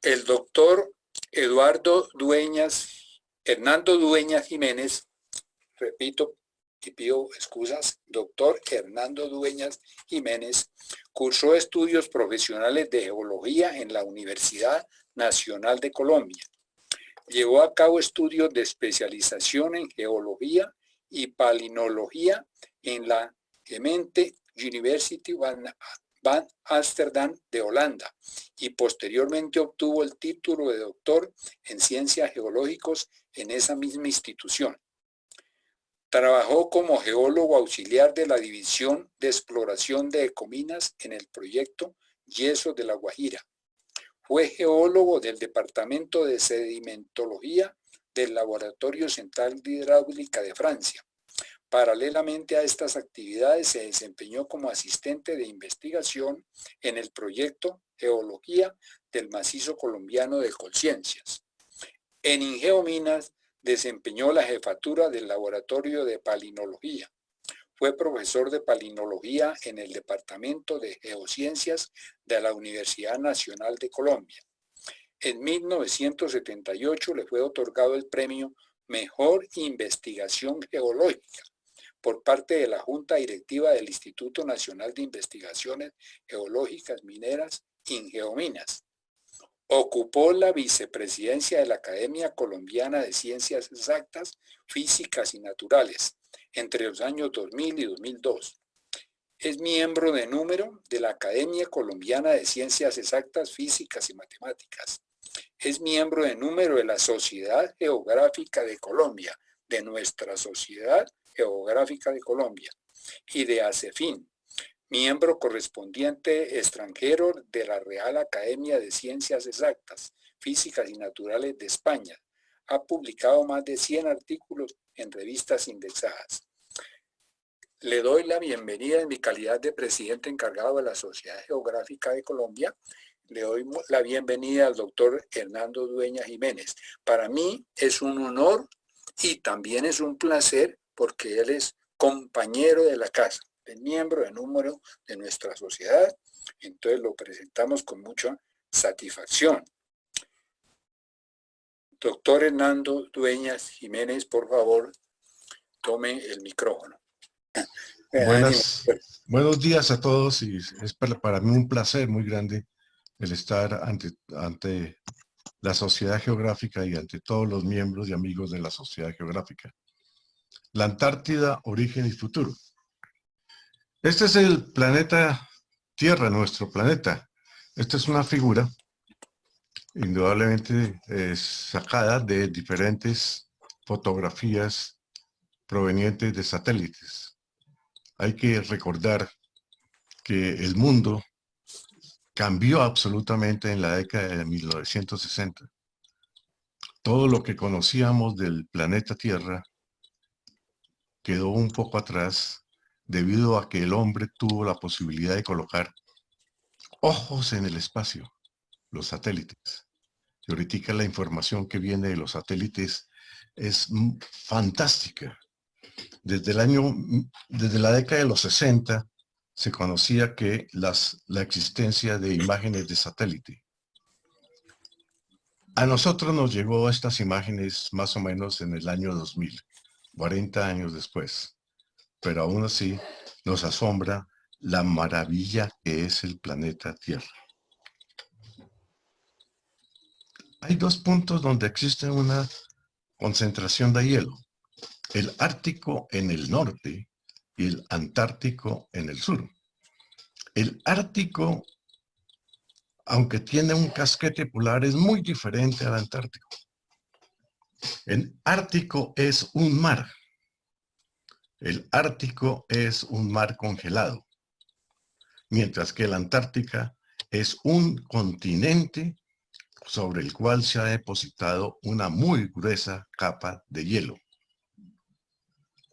El doctor Hernando Dueñas Jiménez, repito y pido excusas, doctor Hernando Dueñas Jiménez, cursó estudios profesionales de geología en la Universidad Nacional de Colombia. Llevó a cabo estudios de especialización en geología y palinología en la Gemeente University van Amsterdam de Holanda y posteriormente obtuvo el título de doctor en ciencias geológicas en esa misma institución. Trabajó como geólogo auxiliar de la División de Exploración de Ecominas en el proyecto Yeso de la Guajira. Fue geólogo del Departamento de Sedimentología del Laboratorio Central de Hidráulica de Francia. Paralelamente a estas actividades se desempeñó como asistente de investigación en el proyecto Geología del Macizo Colombiano de Colciencias. En Ingeominas desempeñó la jefatura del Laboratorio de Palinología. Fue profesor de palinología en el Departamento de Geociencias de la Universidad Nacional de Colombia. En 1978 le fue otorgado el premio Mejor Investigación Geológica por parte de la Junta Directiva del Instituto Nacional de Investigaciones Geológicas Mineras, Ingeominas. Ocupó la vicepresidencia de la Academia Colombiana de Ciencias Exactas, Físicas y Naturales entre los años 2000 y 2002. Es miembro de número de la Academia Colombiana de Ciencias Exactas, Físicas y Matemáticas. Es miembro de número de la Sociedad Geográfica de Colombia, de nuestra Sociedad Geográfica de Colombia, y de ACEFIN, miembro correspondiente extranjero de la Real Academia de Ciencias Exactas, Físicas y Naturales de España. Ha publicado más de 100 artículos en revistas indexadas. Le doy la bienvenida en mi calidad de presidente encargado de la Sociedad Geográfica de Colombia. Le doy la bienvenida al doctor Hernando Dueñas Jiménez. Para mí es un honor y también es un placer porque él es compañero de la casa, es miembro de número de nuestra sociedad, entonces lo presentamos con mucha satisfacción. Doctor Hernando Dueñas Jiménez, por favor, tome el micrófono. Buenos días a todos y es para mí un placer muy grande el estar ante la Sociedad Geográfica y ante todos los miembros y amigos de la Sociedad Geográfica. La Antártida, origen y futuro. Este es el planeta Tierra, nuestro planeta. Esta es una figura indudablemente sacada de diferentes fotografías provenientes de satélites. Hay que recordar que el mundo cambió absolutamente en la década de 1960. Todo lo que conocíamos del planeta Tierra quedó un poco atrás debido a que el hombre tuvo la posibilidad de colocar ojos en el espacio, los satélites. Y ahorita la información que viene de los satélites es fantástica. Desde la década de los 60 se conocía que la existencia de imágenes de satélite. A nosotros nos llegó estas imágenes más o menos en el año 2000, 40 años después. Pero aún así nos asombra la maravilla que es el planeta Tierra. Hay dos puntos donde existe una concentración de hielo. El Ártico en el norte y el Antártico en el sur. El Ártico, aunque tiene un casquete polar, es muy diferente al Antártico. El Ártico es un mar. El Ártico es un mar congelado, mientras que la Antártica es un continente sobre el cual se ha depositado una muy gruesa capa de hielo.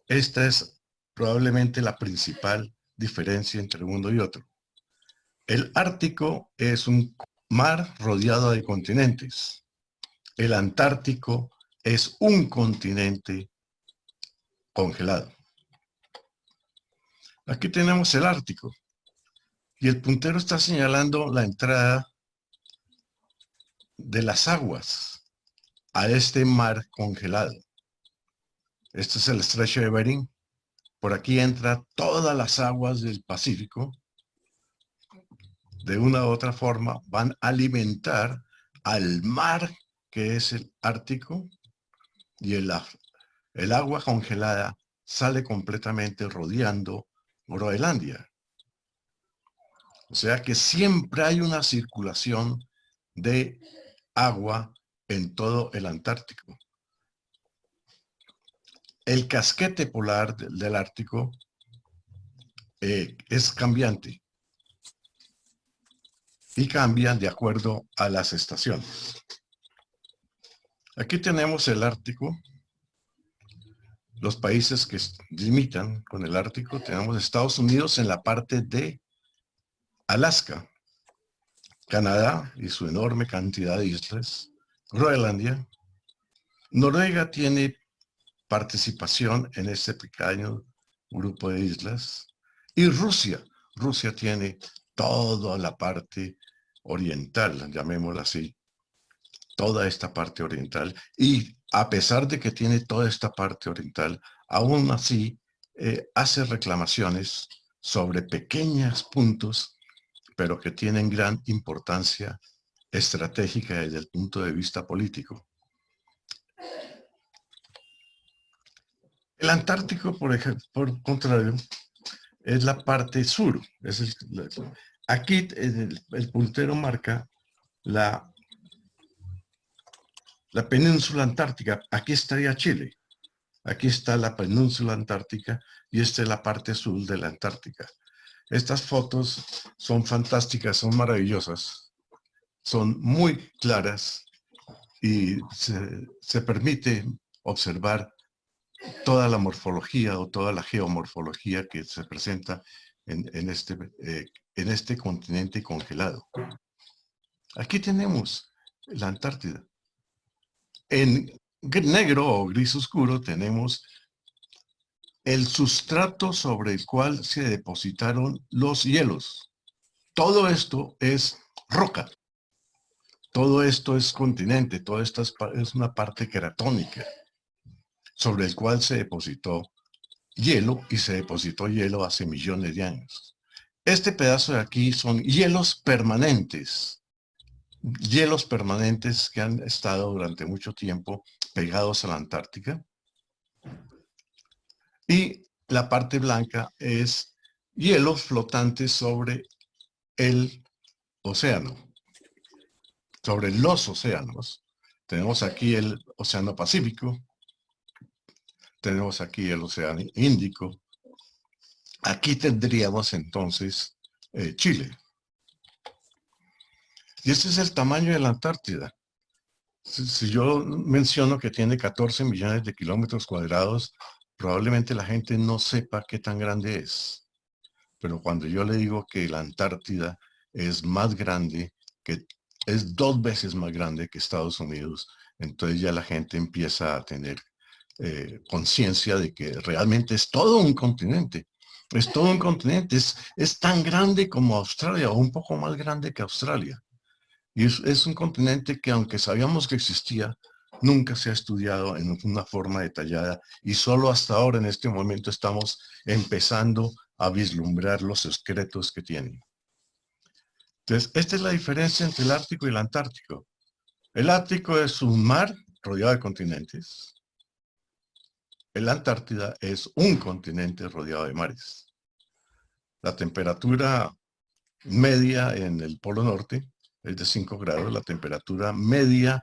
Esta es probablemente la principal diferencia entre uno y otro. El Ártico es un mar rodeado de continentes. El Antártico es un continente congelado. Aquí tenemos el Ártico y el puntero está señalando la entrada de las aguas a este mar congelado. Este es el estrecho de Bering. Por aquí entra todas las aguas del Pacífico. De una u otra forma van a alimentar al mar que es el Ártico, y el agua congelada sale completamente rodeando Groenlandia. O sea que siempre hay una circulación de agua en todo el Antártico. El casquete polar del Ártico es cambiante y cambia de acuerdo a las estaciones. Aquí tenemos el Ártico, los países que limitan con el Ártico. Tenemos Estados Unidos en la parte de Alaska, Canadá y su enorme cantidad de islas, Groenlandia. Noruega tiene participación en este pequeño grupo de islas, y Rusia tiene toda la parte oriental, llamémosla así, toda esta parte oriental, y a pesar de que tiene toda esta parte oriental, aún así hace reclamaciones sobre pequeños puntos, pero que tienen gran importancia estratégica desde el punto de vista político. El Antártico, por ejemplo, por contrario, es la parte sur. Aquí el puntero marca la península antártica. Aquí estaría Chile. Aquí está la península antártica y esta es la parte sur de la Antártica. Estas fotos son fantásticas, son maravillosas, son muy claras y se permite observar toda la morfología o toda la geomorfología que se presenta en este continente congelado. Aquí tenemos la Antártida. En negro o gris oscuro tenemos el sustrato sobre el cual se depositaron los hielos. Todo esto es roca. Todo esto es continente. Todo esto es una parte cratónica sobre el cual se depositó hielo, y se depositó hielo hace millones de años. Este pedazo de aquí son hielos permanentes que han estado durante mucho tiempo pegados a la Antártica. Y la parte blanca es hielos flotantes sobre el océano, sobre los océanos. Tenemos aquí el Océano Pacífico, tenemos aquí el Océano Índico. Aquí tendríamos entonces Chile. Y ese es el tamaño de la Antártida. Si yo menciono que tiene 14 millones de kilómetros cuadrados, probablemente la gente no sepa qué tan grande es. Pero cuando yo le digo que la Antártida es más grande, que es 2 veces más grande que Estados Unidos, entonces ya la gente empieza a tener conciencia de que realmente es todo un continente. Es todo un continente, es tan grande como Australia, o un poco más grande que Australia. Y es un continente que, aunque sabíamos que existía, nunca se ha estudiado en una forma detallada, y solo hasta ahora, en este momento, estamos empezando a vislumbrar los secretos que tiene. Entonces, esta es la diferencia entre el Ártico y el Antártico. El Ártico es un mar rodeado de continentes. La Antártida es un continente rodeado de mares. La temperatura media en el Polo Norte es de 5 grados. La temperatura media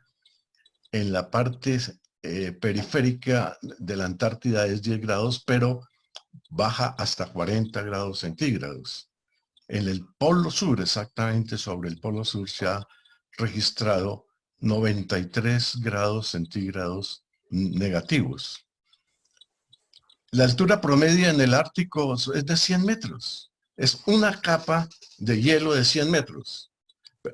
en la parte periférica de la Antártida es 10 grados, pero baja hasta 40 grados centígrados. En el Polo Sur, exactamente sobre el Polo Sur, se ha registrado 93 grados centígrados negativos. La altura promedia en el Ártico es de 100 metros. Es una capa de hielo de 100 metros.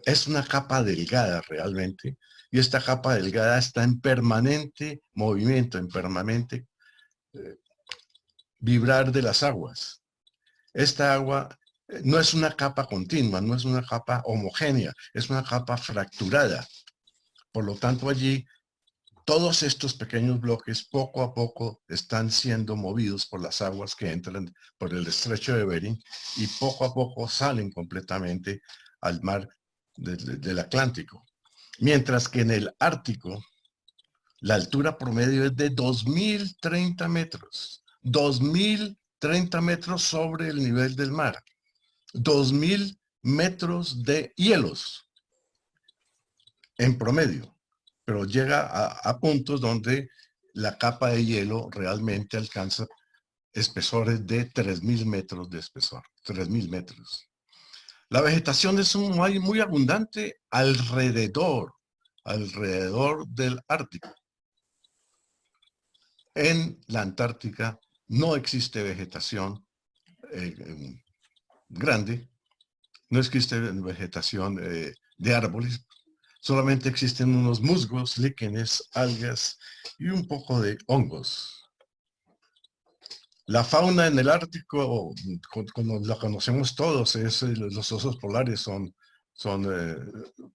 Es una capa delgada realmente, y esta capa delgada está en permanente movimiento, en permanente vibrar de las aguas. Esta agua no es una capa continua, no es una capa homogénea, es una capa fracturada. Por lo tanto, allí todos estos pequeños bloques poco a poco están siendo movidos por las aguas que entran por el estrecho de Bering y poco a poco salen completamente al mar del Atlántico. Mientras que en el Ártico, la altura promedio es de 2030 metros. 2030 metros sobre el nivel del mar. 2000 metros de hielos en promedio. Pero llega a puntos donde la capa de hielo realmente alcanza espesores de 3000 metros de espesor. 3000 metros. La vegetación es muy abundante alrededor del Ártico. En la Antártica no existe vegetación grande, no existe vegetación de árboles, solamente existen unos musgos, líquenes, algas y un poco de hongos. La fauna en el Ártico, como la conocemos todos, los osos polares son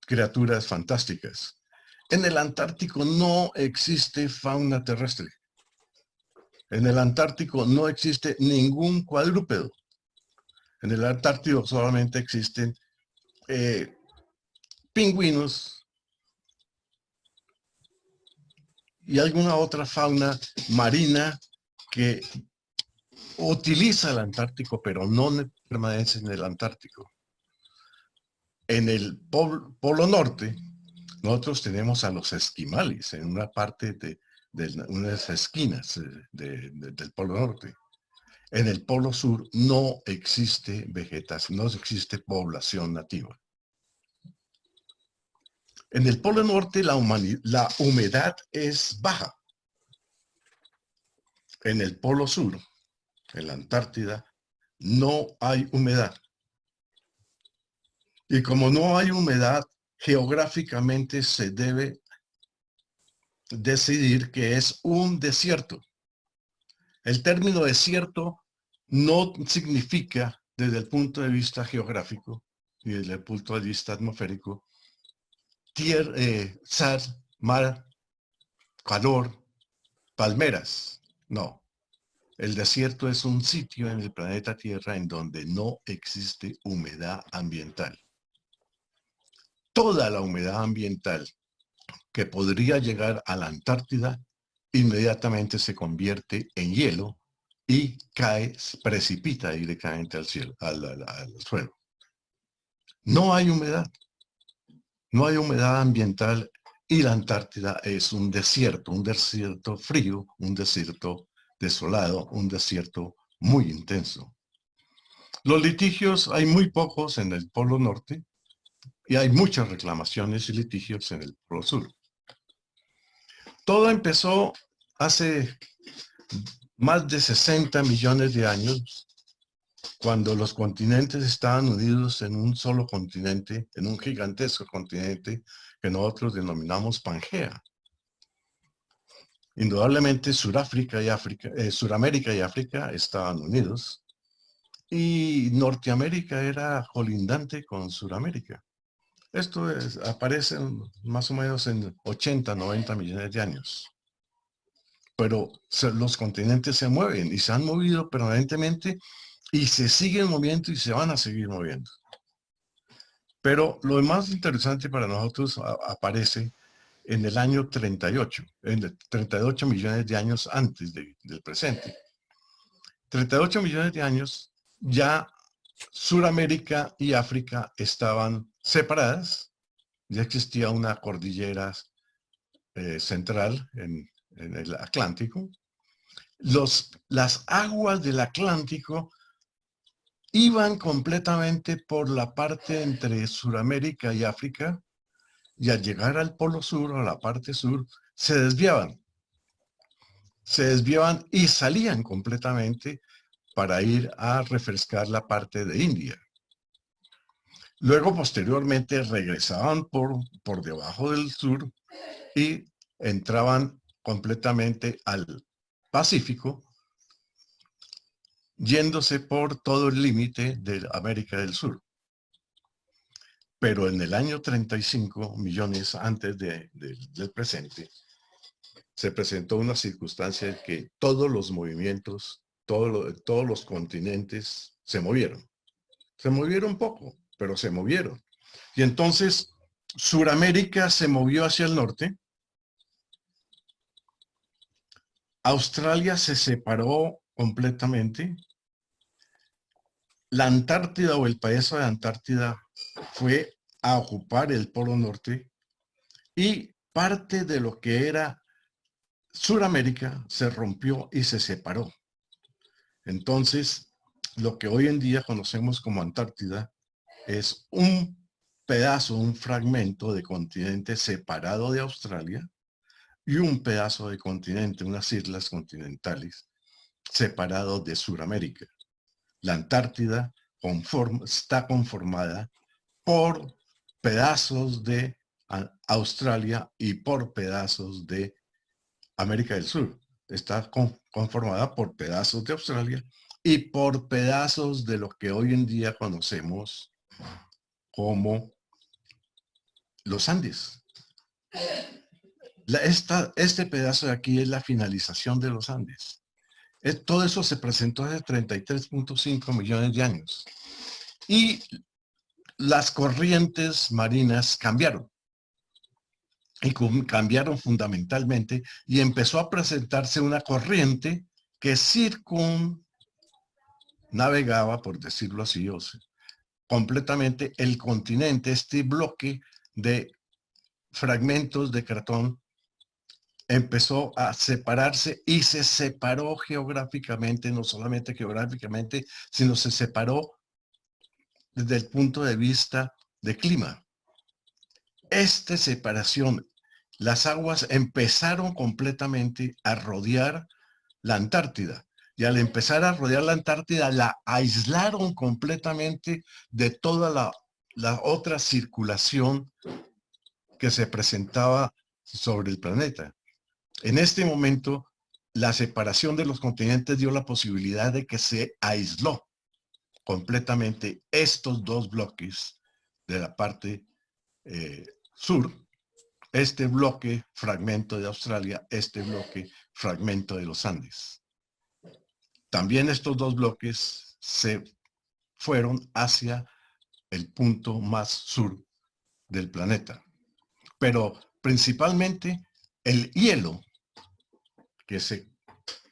criaturas fantásticas. En el Antártico no existe fauna terrestre. En el Antártico no existe ningún cuadrúpedo. En el Antártico solamente existen pingüinos y alguna otra fauna marina que utiliza el Antártico, pero no permanece en el Antártico. En el Polo Norte, nosotros tenemos a los esquimales en una parte de unas esquinas del Polo Norte. En el Polo Sur no existe vegetación, no existe población nativa. En el Polo Norte la humedad es baja. En el Polo Sur, en la Antártida, no hay humedad. Y como no hay humedad, geográficamente se debe decidir que es un desierto. El término desierto no significa, desde el punto de vista geográfico y desde el punto de vista atmosférico, tierra, sal, mar, calor, palmeras. No. El desierto es un sitio en el planeta Tierra en donde no existe humedad ambiental. Toda la humedad ambiental que podría llegar a la Antártida inmediatamente se convierte en hielo y cae, precipita directamente al cielo, al suelo. No hay humedad. No hay humedad ambiental y la Antártida es un desierto frío, un desierto desolado, un desierto muy intenso. Los litigios hay muy pocos en el Polo Norte y hay muchas reclamaciones y litigios en el Polo Sur. Todo empezó hace más de 60 millones de años, cuando los continentes estaban unidos en un solo continente, en un gigantesco continente que nosotros denominamos Pangea. Indudablemente Suramérica y África estaban unidos y Norteamérica era colindante con Suramérica. Esto aparece más o menos en 80, 90 millones de años. Pero los continentes se mueven y se han movido permanentemente y se siguen moviendo y se van a seguir moviendo. Pero lo más interesante para nosotros aparece en el año 38, en 38 millones de años antes del presente. 38 millones de años ya Suramérica y África estaban separadas, ya existía una cordillera central en el Atlántico. Las aguas del Atlántico iban completamente por la parte entre Suramérica y África y al llegar al Polo Sur, a la parte sur, se desviaban y salían completamente para ir a refrescar la parte de India. Luego, posteriormente, regresaban por debajo del sur y entraban completamente al Pacífico, yéndose por todo el límite de América del Sur. Pero en el año 35 millones antes del presente, se presentó una circunstancia en que todos los movimientos, todos los continentes se movieron. Se movieron poco, pero se movieron. Y entonces Suramérica se movió hacia el norte, Australia se separó completamente, la Antártida o el pedazo de Antártida fue a ocupar el Polo Norte y parte de lo que era Suramérica se rompió y se separó. Entonces, lo que hoy en día conocemos como Antártida es un pedazo, un fragmento de continente separado de Australia y un pedazo de continente, unas islas continentales, separado de Suramérica. La Antártida está conformada por pedazos de Australia y por pedazos de América del Sur. Está conformada por pedazos de Australia y por pedazos de lo que hoy en día conocemos como los Andes. Este pedazo de aquí es la finalización de los Andes. Todo eso se presentó hace 33.5 millones de años. Y las corrientes marinas cambiaron. Y cambiaron fundamentalmente y empezó a presentarse una corriente que circunnavegaba, por decirlo así, completamente el continente, este bloque de fragmentos de cartón empezó a separarse y se separó geográficamente, no solamente geográficamente, sino se separó desde el punto de vista de clima. Esta separación, las aguas empezaron completamente a rodear la Antártida. Y al empezar a rodear la Antártida, la aislaron completamente de toda la otra circulación que se presentaba sobre el planeta. En este momento, la separación de los continentes dio la posibilidad de que se aisló completamente estos dos bloques de la parte sur, este bloque fragmento de Australia, este bloque fragmento de los Andes. También estos dos bloques se fueron hacia el punto más sur del planeta. Pero principalmente el hielo que se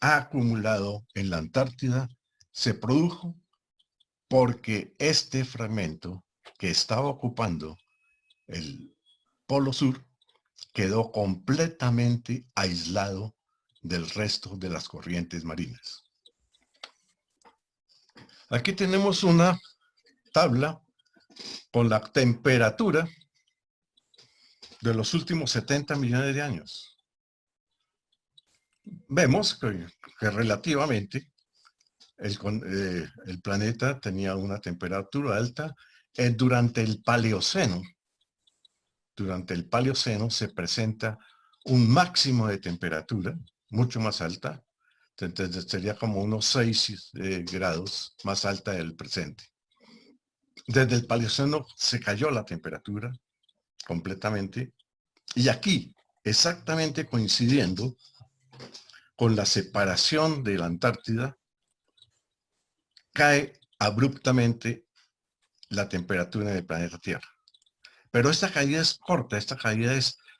ha acumulado en la Antártida se produjo porque este fragmento que estaba ocupando el Polo Sur quedó completamente aislado del resto de las corrientes marinas. Aquí tenemos una tabla con la temperatura de los últimos 70 millones de años. Vemos que relativamente el planeta tenía una temperatura alta durante el Paleoceno. Durante el Paleoceno se presenta un máximo de temperatura mucho más alta, entonces sería como unos 6 grados más alta del presente. Desde el Paleoceno se cayó la temperatura completamente y aquí, exactamente coincidiendo con la separación de la Antártida, cae abruptamente la temperatura del planeta Tierra. Pero esta caída es corta, esta caída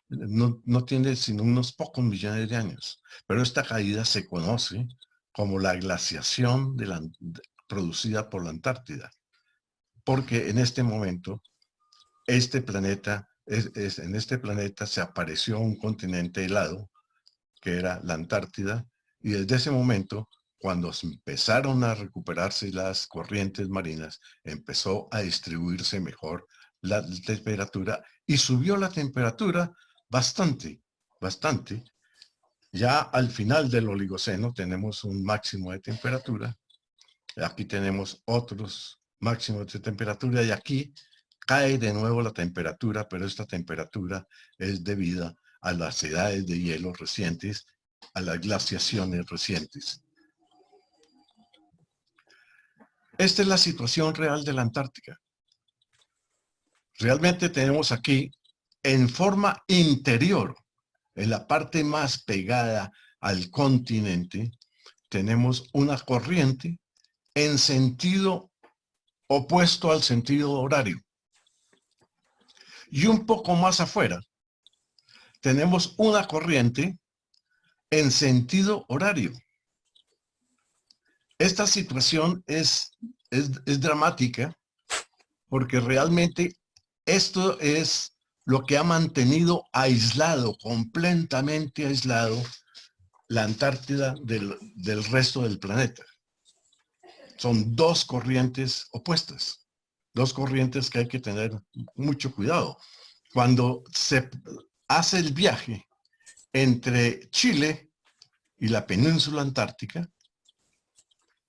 no tiene sino unos pocos millones de años. Pero esta caída se conoce como la glaciación producida por la Antártida. Porque en este momento, en este planeta se apareció un continente helado, que era la Antártida, y desde ese momento, cuando empezaron a recuperarse las corrientes marinas, empezó a distribuirse mejor la temperatura y subió la temperatura bastante. Ya al final del Oligoceno tenemos un máximo de temperatura. Aquí tenemos otros máximos de temperatura y aquí cae de nuevo la temperatura, pero esta temperatura es debida a las edades de hielo recientes, a las glaciaciones recientes. Esta es la situación real de la Antártica. realmente tenemos aquí en forma interior, en la parte más pegada al continente, tenemos una corriente en sentido opuesto al sentido horario. Y un poco más afuera, tenemos una corriente en sentido horario. Esta situación es dramática porque realmente esto es lo que ha mantenido aislado, completamente aislado, la Antártida del resto del planeta. Son dos corrientes opuestas, dos corrientes que hay que tener mucho cuidado. Cuando se hace el viaje entre Chile y la península antártica,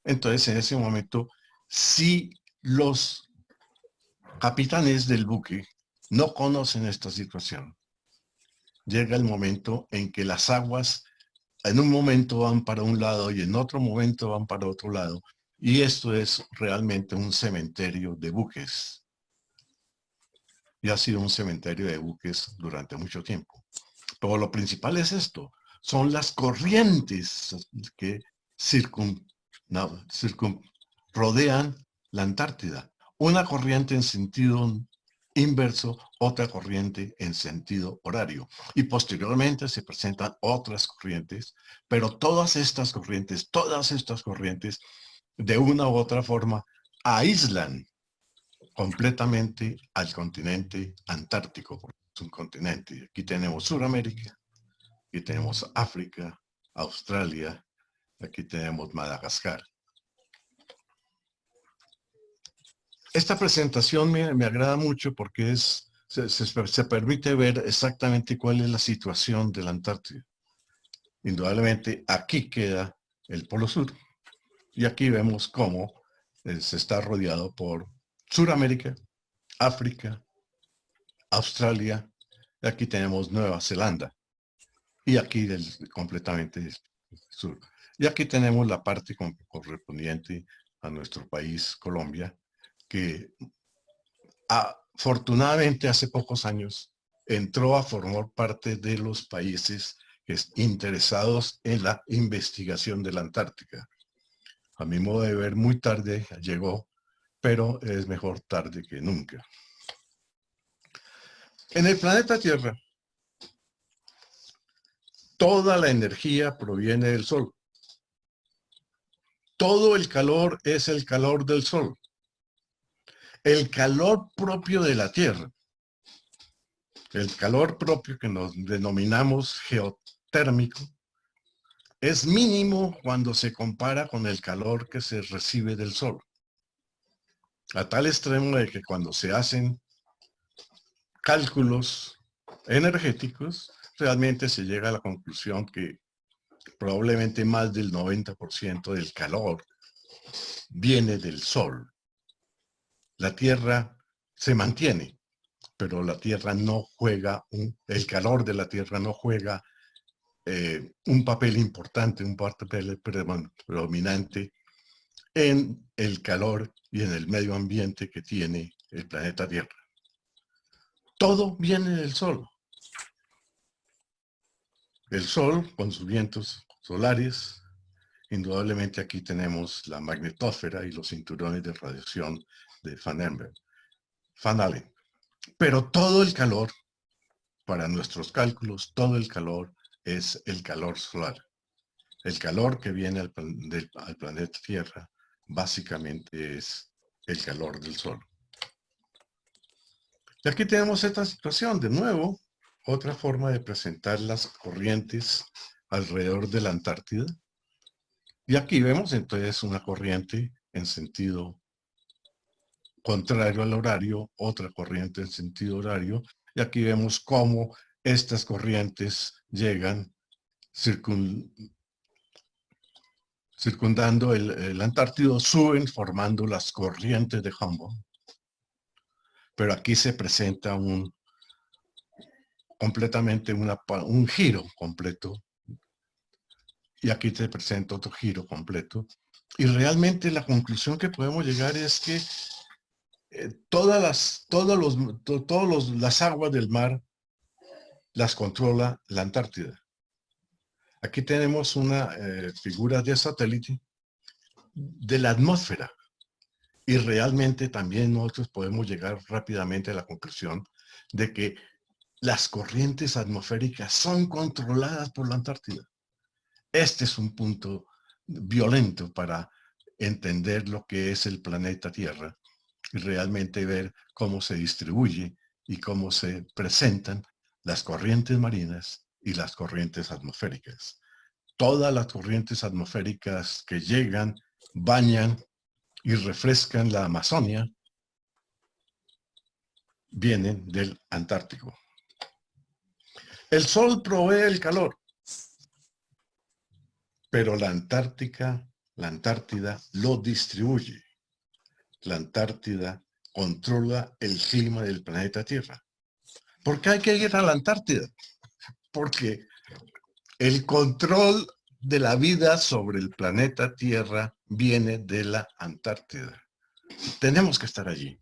entonces en ese momento, si los capitanes del buque no conocen esta situación, llega el momento en que las aguas en un momento van para un lado y en otro momento van para otro lado. Y esto es realmente un cementerio de buques. Y ha sido un cementerio de buques durante mucho tiempo. Pero lo principal es esto. Son las corrientes que rodean la Antártida. Una corriente en sentido inverso, otra corriente en sentido horario. Y posteriormente se presentan otras corrientes, pero todas estas corrientes, de una u otra forma, aíslan completamente al continente antártico, porque es un continente. Aquí tenemos Sudamérica, aquí tenemos África, Australia, aquí tenemos Madagascar. Esta presentación me agrada mucho porque se permite ver exactamente cuál es la situación de la Antártida. Indudablemente aquí queda el Polo Sur y aquí vemos cómo se está rodeado por Sudamérica, África, Australia, y aquí tenemos Nueva Zelanda y aquí completamente sur. Y aquí tenemos la parte correspondiente a nuestro país, Colombia, que afortunadamente hace pocos años entró a formar parte de los países interesados en la investigación de la Antártica. A mi modo de ver, muy tarde llegó, pero es mejor tarde que nunca. En el planeta Tierra, toda la energía proviene del Sol. Todo el calor es el calor del Sol. El calor propio de la Tierra, el calor propio que nos denominamos geotérmico, es mínimo cuando se compara con el calor que se recibe del Sol. A tal extremo de que cuando se hacen cálculos energéticos, realmente se llega a la conclusión que probablemente más del 90% del calor viene del Sol. La Tierra se mantiene, pero la Tierra no juega, el calor de la Tierra no juega un papel importante, un papel predominante en el calor y en el medio ambiente que tiene el planeta Tierra. Todo viene del Sol. El Sol, con sus vientos solares, indudablemente aquí tenemos la magnetosfera y los cinturones de radiación de Van Allen. Pero todo el calor, para nuestros cálculos, todo el calor es el calor solar. El calor que viene al planeta Tierra básicamente es el calor del Sol. Y aquí tenemos esta situación, de nuevo, otra forma de presentar las corrientes alrededor de la Antártida. Y aquí vemos entonces una corriente en sentido contrario al horario, otra corriente en sentido horario, y aquí vemos cómo estas corrientes llegan circundando el Antártido, suben formando las corrientes de Humboldt. Pero aquí se presenta completamente un giro completo. Y aquí te presento otro giro completo. Y realmente la conclusión que podemos llegar es que las aguas del mar las controla la Antártida. Aquí tenemos una figura de satélite de la atmósfera. Y realmente también nosotros podemos llegar rápidamente a la conclusión de que las corrientes atmosféricas son controladas por la Antártida. Este es un punto violento para entender lo que es el planeta Tierra y realmente ver cómo se distribuye y cómo se presentan las corrientes marinas y las corrientes atmosféricas. Todas las corrientes atmosféricas que llegan, bañan y refrescan la Amazonia vienen del Antártico. El sol provee el calor, pero la Antártida lo distribuye. La Antártida controla el clima del planeta Tierra. ¿Por qué hay que ir a la Antártida? Porque el control de la vida sobre el planeta Tierra viene de la Antártida. Tenemos que estar allí.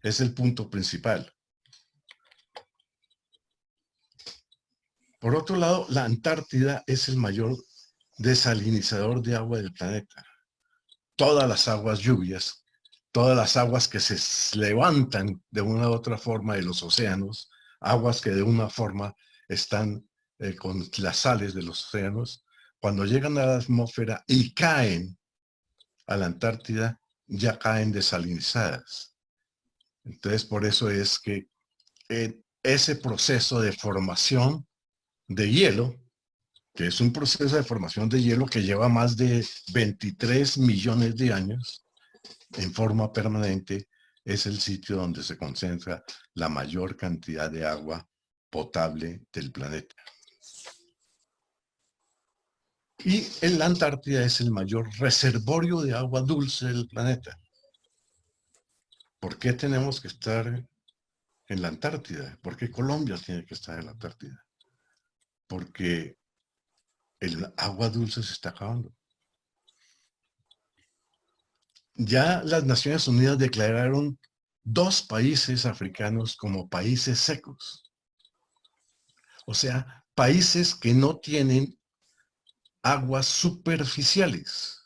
Es el punto principal. Por otro lado, la Antártida es el mayor desalinizador de agua del planeta. Todas las aguas lluvias, todas las aguas que se levantan de una u otra forma de los océanos, aguas que de una forma están con las sales de los océanos, cuando llegan a la atmósfera y caen a la Antártida, ya caen desalinizadas. Entonces, por eso es que ese proceso de formación de hielo, que es un proceso de formación de hielo que lleva más de 23 millones de años en forma permanente, es el sitio donde se concentra la mayor cantidad de agua potable del planeta. Y en la Antártida es el mayor reservorio de agua dulce del planeta. ¿Por qué tenemos que estar en la Antártida? ¿Por qué Colombia tiene que estar en la Antártida? Porque el agua dulce se está acabando. Ya las Naciones Unidas declararon 2 países africanos como países secos. O sea, países que no tienen aguas superficiales.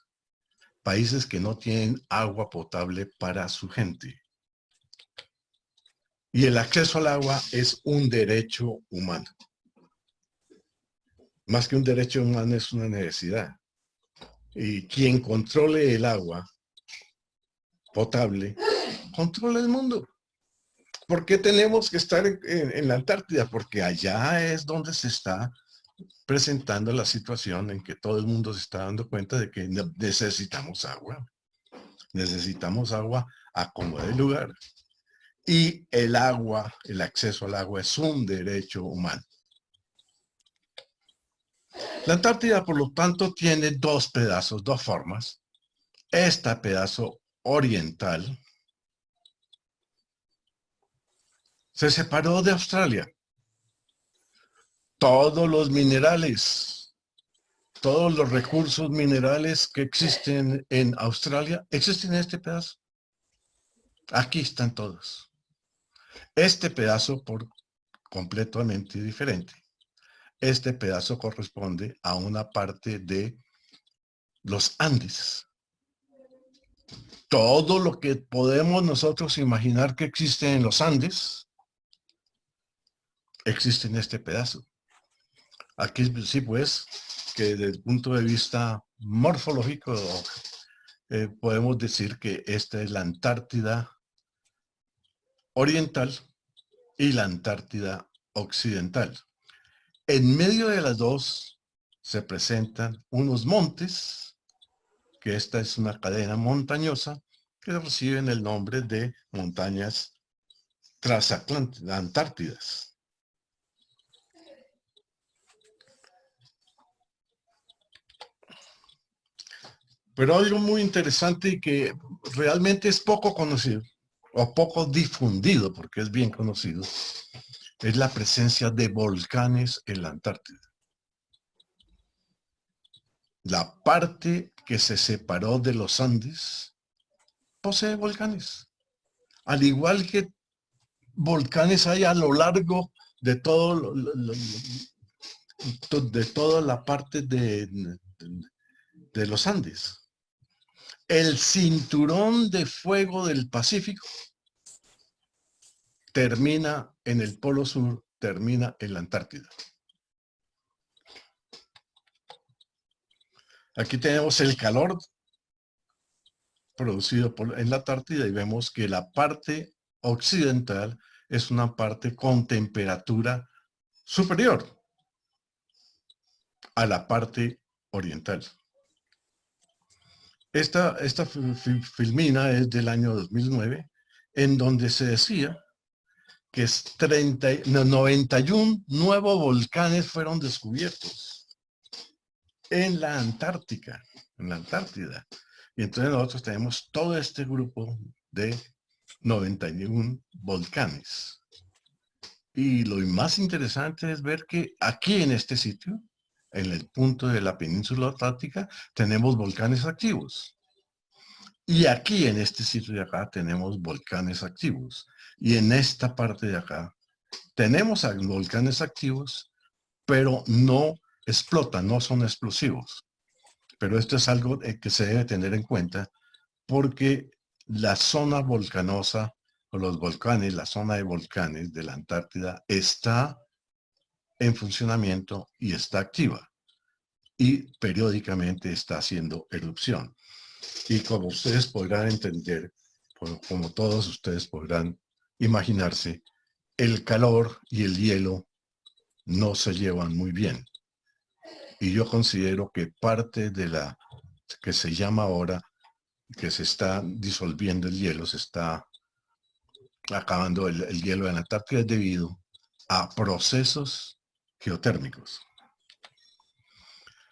Países que no tienen agua potable para su gente. Y el acceso al agua es un derecho humano. Más que un derecho humano, es una necesidad. Y quien controle el agua potable, controla el mundo. ¿Por qué tenemos que estar en la Antártida? Porque allá es donde se está presentando la situación en que todo el mundo se está dando cuenta de que necesitamos agua. Necesitamos agua a como dé lugar. Y el agua, el acceso al agua es un derecho humano. La Antártida, por lo tanto, tiene 2 pedazos, 2 formas. Este pedazo oriental se separó de Australia. Todos los minerales, todos los recursos minerales que existen en Australia, existen en este pedazo. Aquí están todos. Este pedazo por completamente diferente. Este pedazo corresponde a una parte de los Andes. Todo lo que podemos nosotros imaginar que existe en los Andes, existe en este pedazo. Aquí sí, pues, que desde el punto de vista morfológico, podemos decir que esta es la Antártida oriental y la Antártida occidental. En medio de las dos se presentan unos montes, que esta es una cadena montañosa, que reciben el nombre de montañas transatlánticas, antártidas. Pero algo muy interesante y que realmente es poco conocido, o poco difundido, porque es bien conocido, es la presencia de volcanes en la Antártida. La parte que se separó de los Andes posee volcanes. al igual que volcanes hay a lo largo de todo de toda la parte de los Andes. El cinturón de fuego del Pacífico termina en el Polo Sur, termina en la Antártida. Aquí tenemos el calor producido en la Antártida y vemos que la parte occidental es una parte con temperatura superior a la parte oriental. Esta filmina es del año 2009, en donde se decía que 91 nuevos volcanes fueron descubiertos en la Antártida. Y entonces nosotros tenemos todo este grupo de 91 volcanes. Y lo más interesante es ver que aquí en este sitio, en el punto de la península atlántica, tenemos volcanes activos. Y aquí en este sitio de acá tenemos volcanes activos. Y en esta parte de acá tenemos volcanes activos, pero no explotan, no son explosivos. Pero esto es algo que se debe tener en cuenta porque la zona volcanosa o los volcanes, la zona de volcanes de la Antártida está en funcionamiento y está activa. Y periódicamente está haciendo erupción. Y como ustedes podrán entender, como todos ustedes podrán imaginarse, el calor y el hielo no se llevan muy bien. Y yo considero que parte de la que se llama ahora, que se está disolviendo el hielo, se está acabando el hielo en la Antártida, es debido a procesos geotérmicos.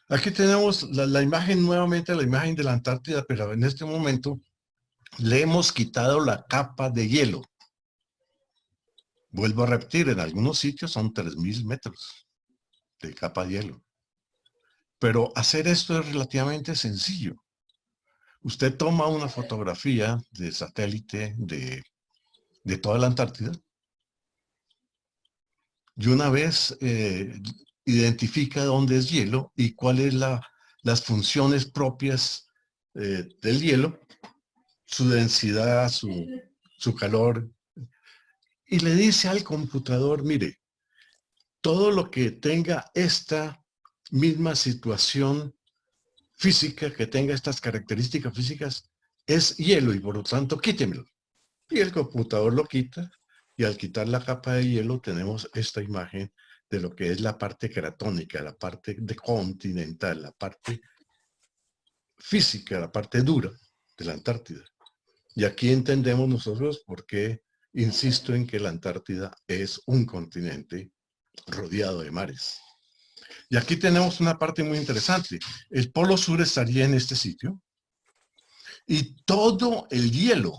Aquí tenemos la imagen, nuevamente la imagen de la Antártida, pero en este momento le hemos quitado la capa de hielo. Vuelvo a repetir, en algunos sitios son 3.000 metros de capa de hielo. Pero hacer esto es relativamente sencillo. Usted toma una fotografía de satélite de toda la Antártida y una vez identifica dónde es hielo y cuáles las funciones propias del hielo, su densidad, su calor, y le dice al computador, mire, todo lo que tenga esta misma situación física, que tenga estas características físicas, es hielo y por lo tanto quítemelo. Y el computador lo quita y al quitar la capa de hielo tenemos esta imagen de lo que es la parte cratónica, la parte continental, la parte física, la parte dura de la Antártida. Y aquí entendemos nosotros por qué insisto en que la Antártida es un continente rodeado de mares. Y aquí tenemos una parte muy interesante. El Polo Sur estaría en este sitio y todo el hielo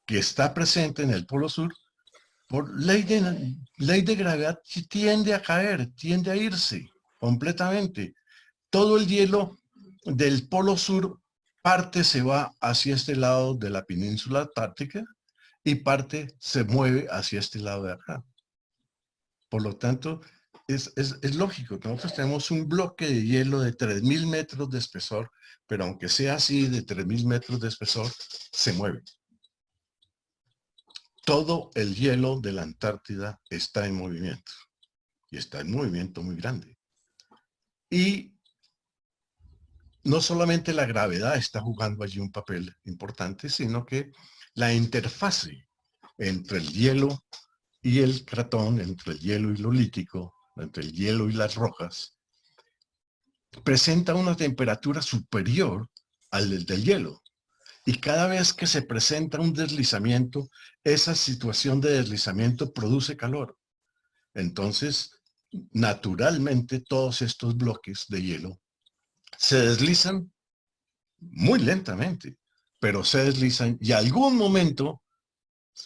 que está presente en el Polo Sur, por ley de gravedad, tiende a caer, tiende a irse completamente. Todo el hielo del Polo Sur, parte se va hacia este lado de la península antártica y parte se mueve hacia este lado de acá. Por lo tanto, es lógico. Nosotros tenemos un bloque de hielo de 3.000 metros de espesor, pero aunque sea así, de 3.000 metros de espesor, se mueve. Todo el hielo de la Antártida está en movimiento. Y está en movimiento muy grande. Y no solamente la gravedad está jugando allí un papel importante, sino que la interfase entre el hielo y el cratón, entre el hielo y lo lítico, entre el hielo y las rocas, presenta una temperatura superior al del hielo. Y cada vez que se presenta un deslizamiento, esa situación de deslizamiento produce calor. Entonces, naturalmente, todos estos bloques de hielo se deslizan muy lentamente, pero se deslizan y algún momento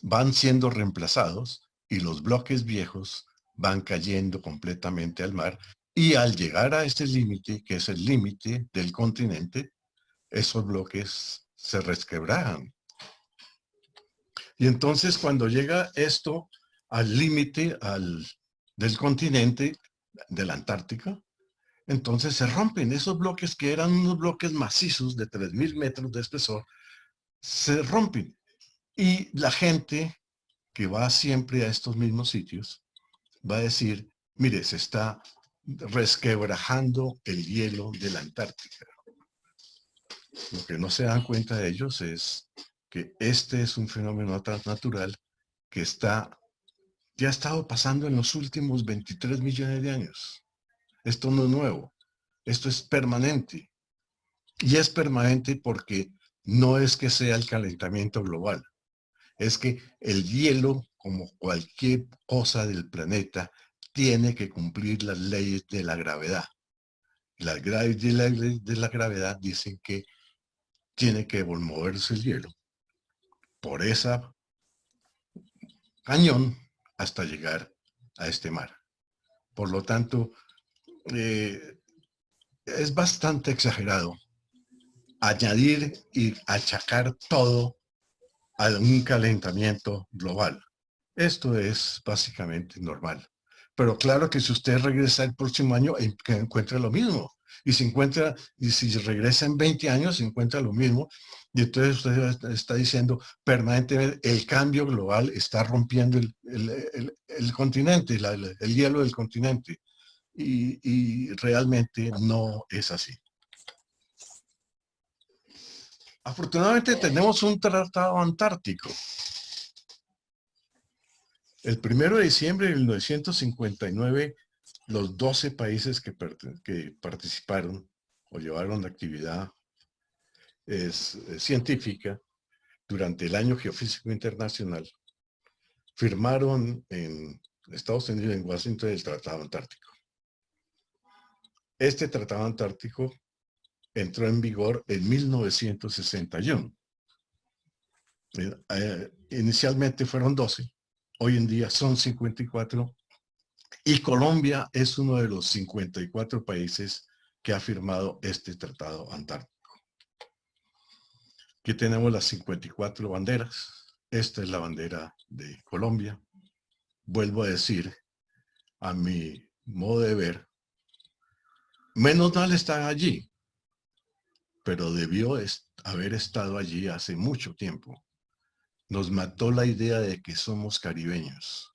van siendo reemplazados y los bloques viejos van cayendo completamente al mar y al llegar a este límite, que es el límite del continente, esos bloques se resquebrajan. Y entonces cuando llega esto al límite del continente, de la Antártica, entonces se rompen esos bloques que eran unos bloques macizos de 3.000 metros de espesor, se rompen. Y la gente que va siempre a estos mismos sitios va a decir, mire, se está resquebrajando el hielo de la Antártica. Lo que no se dan cuenta de ellos es que este es un fenómeno natural que ya ha estado pasando en los últimos 23 millones de años. Esto no es nuevo, esto es permanente. Y es permanente porque no es que sea el calentamiento global, es que el hielo, como cualquier cosa del planeta, tiene que cumplir las leyes de la gravedad. Las leyes de la gravedad dicen que tiene que moverse el hielo por esa cañón hasta llegar a este mar. Por lo tanto, es bastante exagerado añadir y achacar todo a un calentamiento global. Esto es básicamente normal. Pero claro que si usted regresa el próximo año, encuentra lo mismo. Y si regresa en 20 años, se encuentra lo mismo. Y entonces usted está diciendo permanentemente el cambio global está rompiendo el continente, el hielo del continente. Y realmente no es así. Afortunadamente tenemos un tratado antártico. El 1 de diciembre de 1959, los 12 países que participaron o llevaron actividad científica durante el Año Geofísico Internacional firmaron en Estados Unidos, en Washington, el Tratado Antártico. Este Tratado Antártico entró en vigor en 1961. Inicialmente fueron 12, hoy en día son 54, y Colombia es uno de los 54 países que ha firmado este Tratado Antártico. Aquí tenemos las 54 banderas. Esta es la bandera de Colombia. Vuelvo a decir, a mi modo de ver, menos mal está allí, pero debió haber estado allí hace mucho tiempo. Nos mató la idea de que somos caribeños.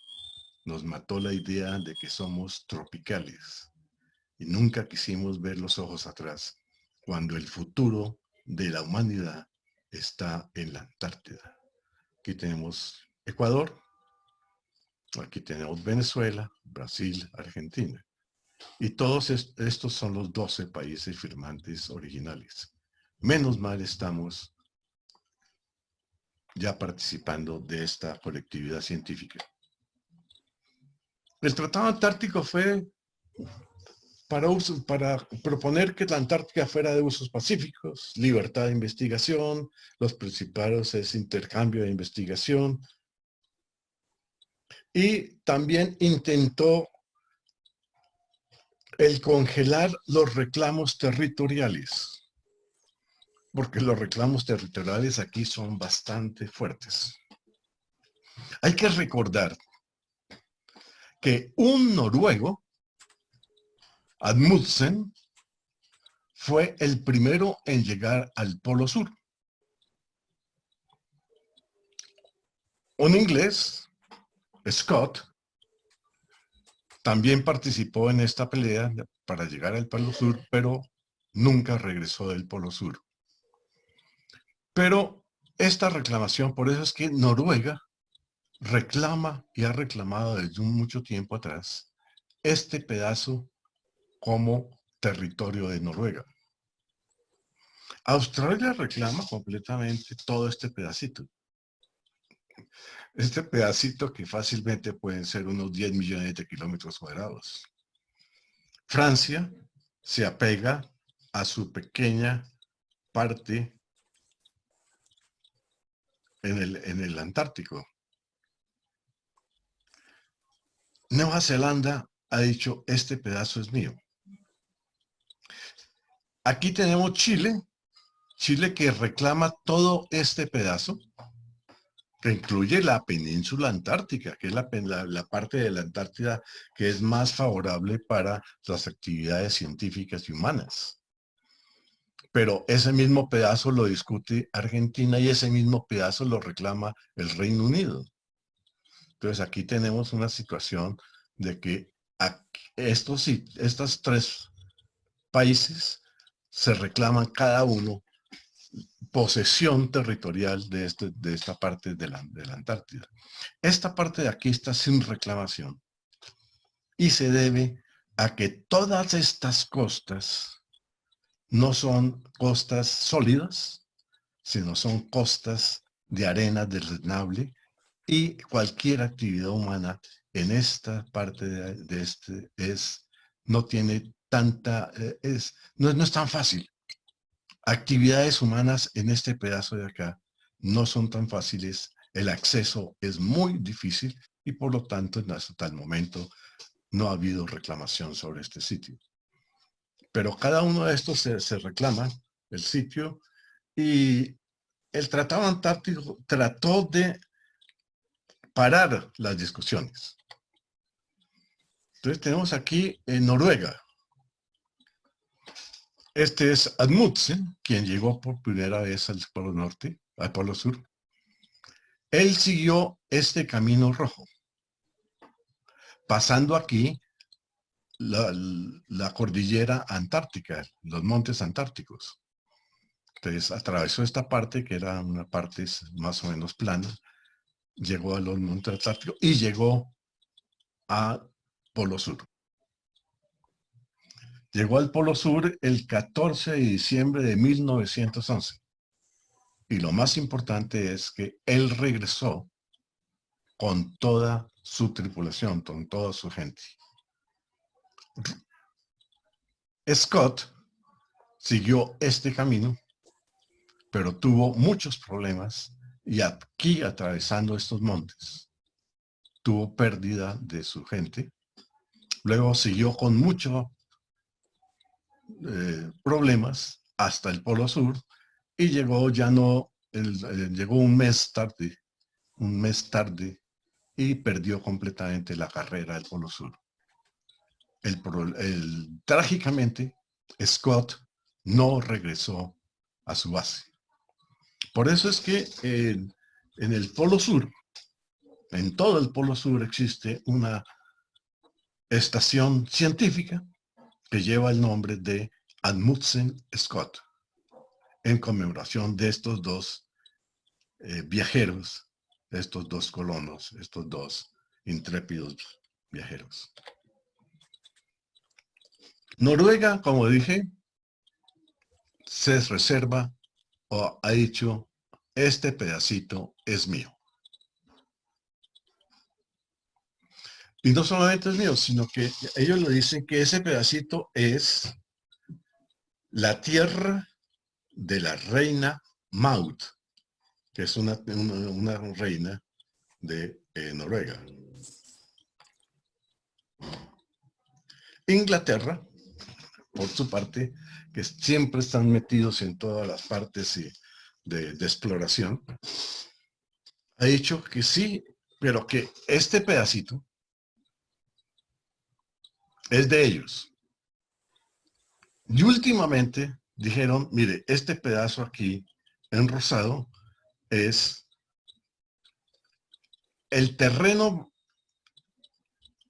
Nos mató la idea de que somos tropicales. Y nunca quisimos ver los ojos atrás, cuando el futuro de la humanidad está en la Antártida. Aquí tenemos Ecuador, aquí tenemos Venezuela, Brasil, Argentina. Y todos estos son los 12 países firmantes originales. Menos mal estamos ya participando de esta colectividad científica. El Tratado Antártico fue para proponer que la Antártica fuera de usos pacíficos, libertad de investigación, los principales es intercambio de investigación, y también intentó el congelar los reclamos territoriales, porque los reclamos territoriales aquí son bastante fuertes. Hay que recordar que un noruego, Amundsen, fue el primero en llegar al Polo Sur. Un inglés, Scott, también participó en esta pelea para llegar al Polo Sur, pero nunca regresó del Polo Sur. Pero esta reclamación, por eso es que Noruega reclama y ha reclamado desde mucho tiempo atrás este pedazo como territorio de Noruega. Australia reclama completamente todo este pedacito. Este pedacito que fácilmente pueden ser unos 10 millones de kilómetros cuadrados. Francia se apega a su pequeña parte en el Antártico. Nueva Zelanda ha dicho, este pedazo es mío. Aquí tenemos Chile, Chile que reclama todo este pedazo, que incluye la península antártica, que es la parte de la Antártida que es más favorable para las actividades científicas y humanas. Pero ese mismo pedazo lo discute Argentina y ese mismo pedazo lo reclama el Reino Unido. Entonces aquí tenemos una situación de que estos tres países se reclaman cada uno posesión territorial de esta parte de la Antártida. Esta parte de aquí está sin reclamación y se debe a que todas estas costas no son costas sólidas, sino son costas de arena deslenable y cualquier actividad humana en esta parte de este no tiene tanta, no es tan fácil. Actividades humanas en este pedazo de acá no son tan fáciles, el acceso es muy difícil y por lo tanto hasta el momento no ha habido reclamación sobre este sitio. Pero cada uno de estos se reclama el sitio y el Tratado Antártico trató de parar las discusiones. Entonces tenemos aquí en Noruega. Este es Amundsen, quien llegó por primera vez al Polo Norte, al Polo Sur. Él siguió este camino rojo, pasando aquí la cordillera antártica, los montes antárticos. Entonces atravesó esta parte, que era una parte más o menos plana, llegó a los montes antárticos y llegó al Polo Sur. Llegó al Polo Sur el 14 de diciembre de 1911. Y lo más importante es que él regresó con toda su tripulación, con toda su gente. Scott siguió este camino, pero tuvo muchos problemas y aquí atravesando estos montes tuvo pérdida de su gente. Luego siguió con muchos problemas hasta el Polo Sur y llegó llegó un mes tarde y perdió completamente la carrera del Polo Sur. Trágicamente, Scott no regresó a su base. Por eso es que en el Polo Sur, en todo el Polo Sur existe una estación científica que lleva el nombre de Amundsen Scott, en conmemoración de estos dos viajeros, estos dos colonos, estos dos intrépidos viajeros. Noruega, como dije, se reserva o ha dicho, este pedacito es mío. Y no solamente es mío, sino que ellos le dicen que ese pedacito es la tierra de la reina Maud, que es una reina de Noruega. Inglaterra, por su parte, que siempre están metidos en todas las partes de exploración, ha dicho que sí, pero que este pedacito es de ellos. Y últimamente dijeron, mire, este pedazo aquí en rosado es el terreno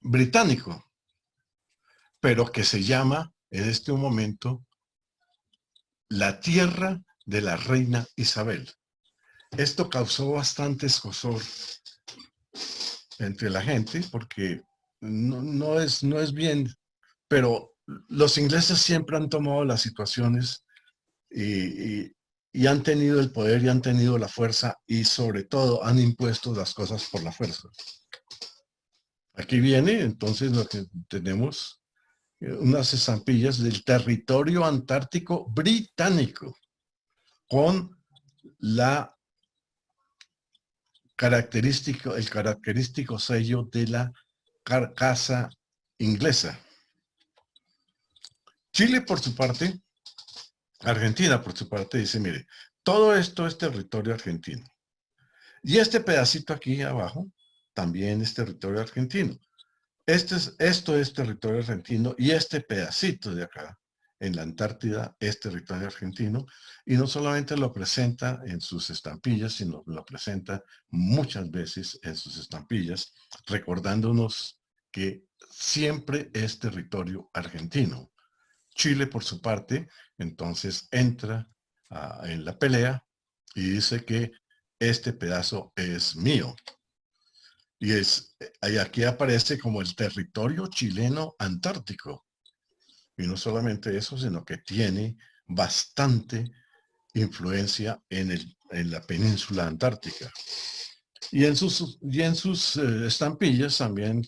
británico, pero que se llama en este momento la tierra de la reina Isabel. Esto causó bastante escozor entre la gente porque no es bien, pero los ingleses siempre han tomado las situaciones y han tenido el poder y han tenido la fuerza y sobre todo han impuesto las cosas por la fuerza. Aquí viene entonces lo que tenemos, unas estampillas del territorio antártico británico con el característico sello de la casa inglesa. Chile, por su parte, Argentina, por su parte, dice, mire, todo esto es territorio argentino. Y este pedacito aquí abajo también es territorio argentino. Esto es territorio argentino y este pedacito de acá, en la Antártida, es territorio argentino. Y no solamente lo presenta en sus estampillas, sino lo presenta muchas veces en sus estampillas, recordándonos que siempre es territorio argentino. Chile, por su parte, entonces entra en la pelea y dice que este pedazo es mío. Y aquí aparece como el territorio chileno antártico. Y no solamente eso, sino que tiene bastante influencia en la península antártica. Y en sus estampillas también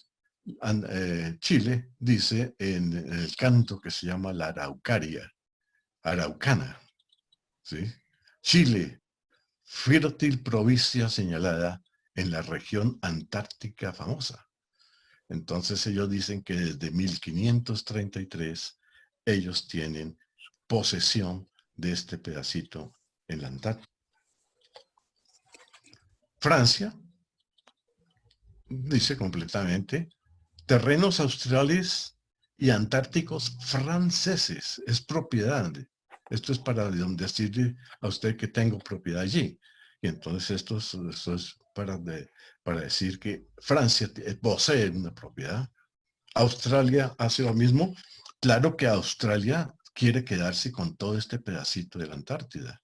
Chile dice en el canto que se llama la Araucana, ¿sí? Chile, fértil provincia señalada en la región antártica famosa. Entonces ellos dicen que desde 1533 ellos tienen posesión de este pedacito en la Antártida. Francia dice completamente terrenos australes y antárticos franceses. Es propiedad. Esto es para decirle a usted que tengo propiedad allí. Y entonces esto es para decir que Francia posee una propiedad. Australia hace lo mismo. Claro que Australia quiere quedarse con todo este pedacito de la Antártida.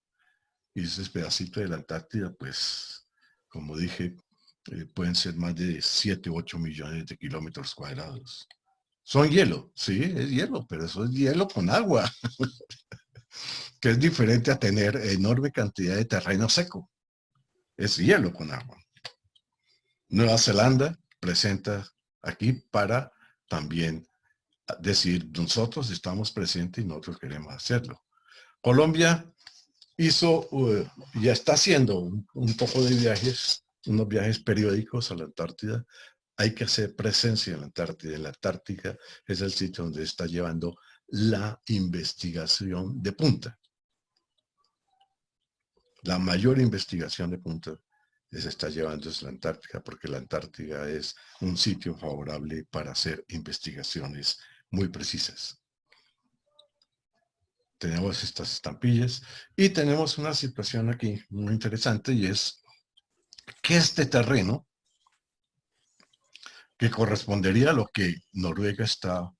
Y ese pedacito de la Antártida, pues, como dije, pueden ser más de 7 u 8 millones de kilómetros cuadrados. Son hielo, sí, es hielo, pero eso es hielo con agua, que es diferente a tener enorme cantidad de terreno seco. Es hielo con agua. Nueva Zelanda presenta aquí para también decir, nosotros estamos presentes y nosotros queremos hacerlo. Colombia ya está haciendo un poco de viajes, unos viajes periódicos a la Antártida. Hay que hacer presencia en la Antártida. La Antártica es el sitio donde está llevando la investigación de punta. La mayor investigación de punta se está llevando es la Antártica, porque la Antártica es un sitio favorable para hacer investigaciones muy precisas. Tenemos estas estampillas y tenemos una situación aquí muy interesante, y es que este terreno, que correspondería a lo que Noruega está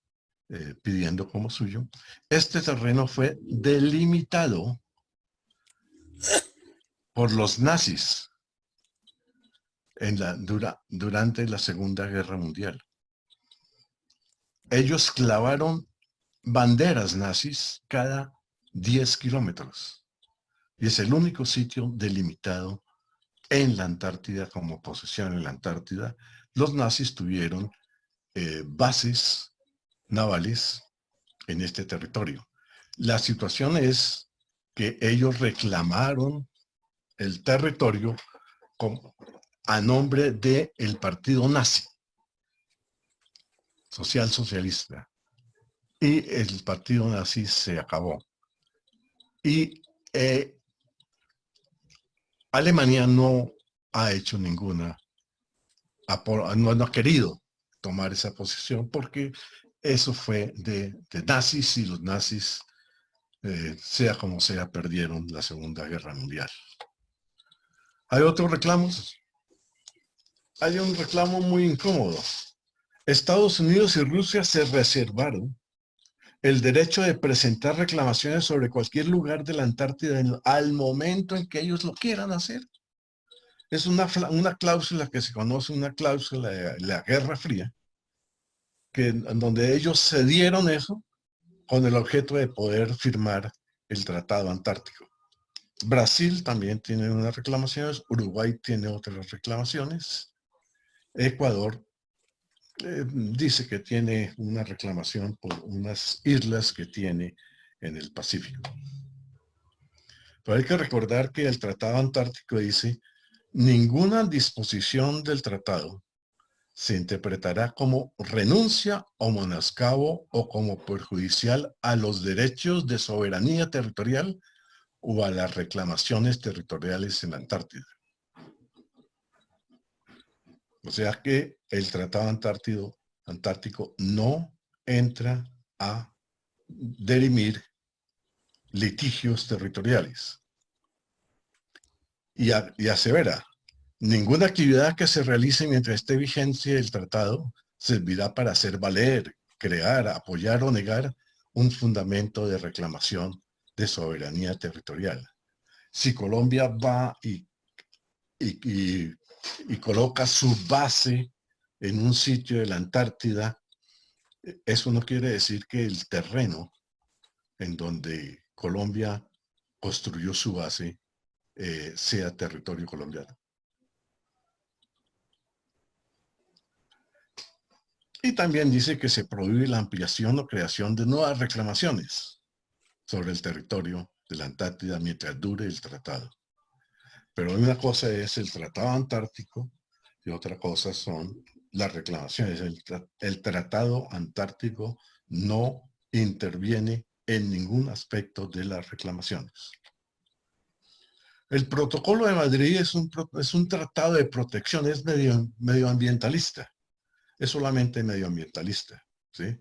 pidiendo como suyo, este terreno fue delimitado por los nazis durante la Segunda Guerra Mundial. Ellos clavaron banderas nazis cada 10 kilómetros. Y es el único sitio delimitado en la Antártida como posesión en la Antártida. Los nazis tuvieron bases navales en este territorio. La situación es que ellos reclamaron el territorio a nombre del partido nazi, socialista. Y el partido nazi se acabó. Y Alemania no ha hecho no ha querido tomar esa posición, porque eso fue de nazis, y los nazis, sea como sea, perdieron la Segunda Guerra Mundial. ¿Hay otros reclamos? Hay un reclamo muy incómodo. Estados Unidos y Rusia se reservaron el derecho de presentar reclamaciones sobre cualquier lugar de la Antártida al momento en que ellos lo quieran hacer. Es una cláusula que se conoce, una cláusula de la Guerra Fría, en donde ellos cedieron eso con el objeto de poder firmar el Tratado Antártico. Brasil también tiene unas reclamaciones, Uruguay tiene otras reclamaciones, Ecuador dice que tiene una reclamación por unas islas que tiene en el Pacífico. Pero hay que recordar que el Tratado Antártico dice: ninguna disposición del tratado se interpretará como renuncia o menoscabo o como perjudicial a los derechos de soberanía territorial o a las reclamaciones territoriales en la Antártida. O sea que el Tratado Antártico no entra a dirimir litigios territoriales. Y asevera, ninguna actividad que se realice mientras esté vigente el tratado servirá para hacer valer, crear, apoyar o negar un fundamento de reclamación de soberanía territorial. Si Colombia va y coloca su base en un sitio de la Antártida, eso no quiere decir que el terreno en donde Colombia construyó su base sea territorio colombiano. Y también dice que se prohíbe la ampliación o creación de nuevas reclamaciones sobre el territorio de la Antártida mientras dure el tratado. Pero una cosa es el Tratado Antártico y otra cosa son las reclamaciones. El Tratado Antártico no interviene en ningún aspecto de las reclamaciones. El Protocolo de Madrid es un tratado de protección, es medioambientalista. Es solamente medioambientalista, ¿sí?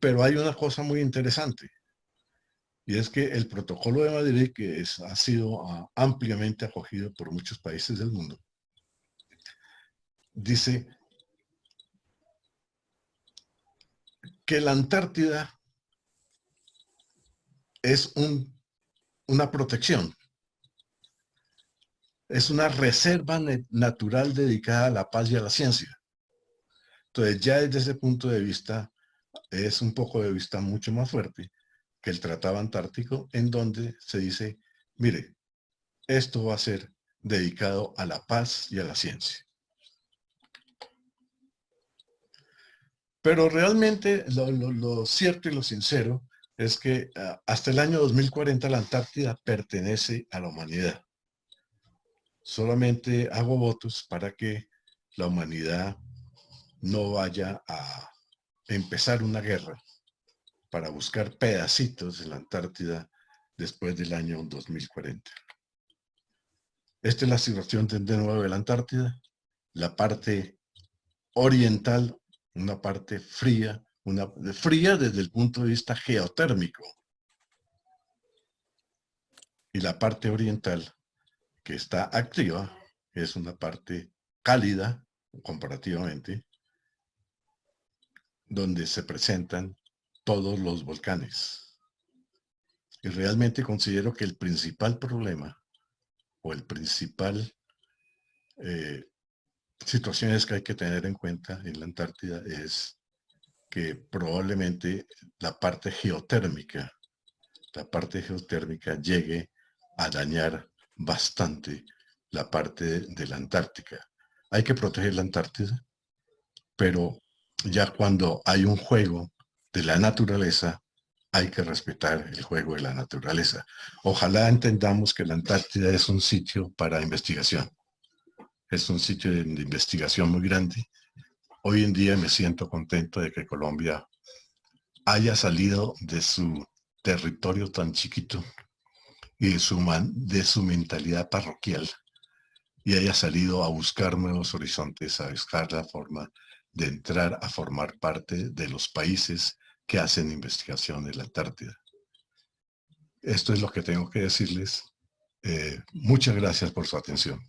Pero hay una cosa muy interesante, y es que el Protocolo de Madrid, que ha sido ampliamente acogido por muchos países del mundo, dice que la Antártida es una protección, es una reserva natural dedicada a la paz y a la ciencia. Entonces, ya desde ese punto de vista, es un poco de vista mucho más fuerte que el Tratado Antártico, en donde se dice, mire, esto va a ser dedicado a la paz y a la ciencia. Pero realmente lo cierto y lo sincero es que hasta el año 2040 la Antártida pertenece a la humanidad. Solamente hago votos para que la humanidad no vaya a empezar una guerra para buscar pedacitos de la Antártida después del año 2040. Esta es la situación de nuevo de la Antártida, la parte oriental, una parte fría, fría desde el punto de vista geotérmico, y la parte oriental, que está activa, es una parte cálida comparativamente, donde se presentan todos los volcanes. Y realmente considero que el principal problema o el principal situaciones que hay que tener en cuenta en la Antártida es que probablemente la parte geotérmica llegue a dañar bastante la parte de la Antártica. Hay que proteger la Antártida, pero ya cuando hay un juego de la naturaleza, hay que respetar el juego de la naturaleza. Ojalá entendamos que la Antártida es un sitio para investigación. Es un sitio de investigación muy grande. Hoy en día me siento contento de que Colombia haya salido de su territorio tan chiquito y de su mentalidad parroquial y haya salido a buscar nuevos horizontes, a buscar la forma de entrar a formar parte de los países que hacen investigación en la Antártida. Esto es lo que tengo que decirles. Muchas gracias por su atención.